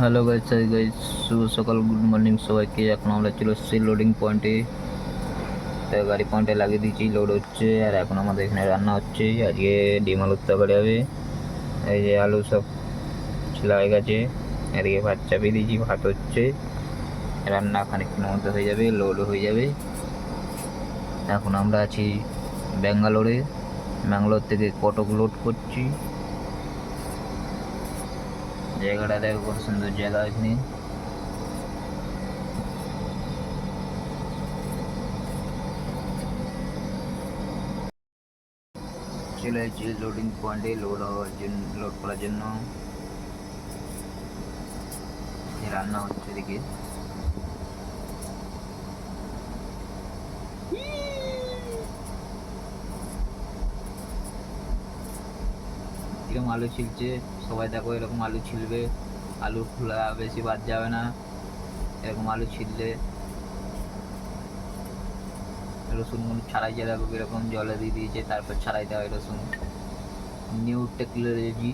Hello guys, শুভ সকাল, good morning সবাইকে। এখন আমরা চলে এসেছি লোডিং পয়েন্টে। তো গাড়ি পয়েন্টে লাগিয়ে দিয়েছি, লোড হচ্ছে। আর এখন আমাদের এখানে রান্না হচ্ছে। আজকে ডিম আলুর তরকারি হবে। এই যে আলু সব ছিলা হয়ে গেছে, এদিকে ভাত চাপিয়ে দিয়েছি, ভাত হচ্ছে। রান্না খানিকক্ষণের মধ্যে হয়ে যাবে, লোড হয়ে যাবে। এখন আমরা আছি ব্যাঙ্গালোরে। ব্যাঙ্গালোর থেকে কটক লোড করছি। জায়গাটা দেখো, কত সুন্দর জায়গা এখানে। চলে এসেছি লোডিং পয়েন্টে লোড করার জন্য। রান্না হচ্ছে এদিকে। এরকম আলু ছিলছে, সবাই দেখো এরকম আলু ছিলবে। আলু খোলা বেশি বাদ যাবে না, এরকম আলু ছিললে। রসুন ছাড়াই যে দেখো এরকম জলে দিয়ে দিয়েছে, তারপর ছাড়াই দেওয়া হয় রসুন। New technology.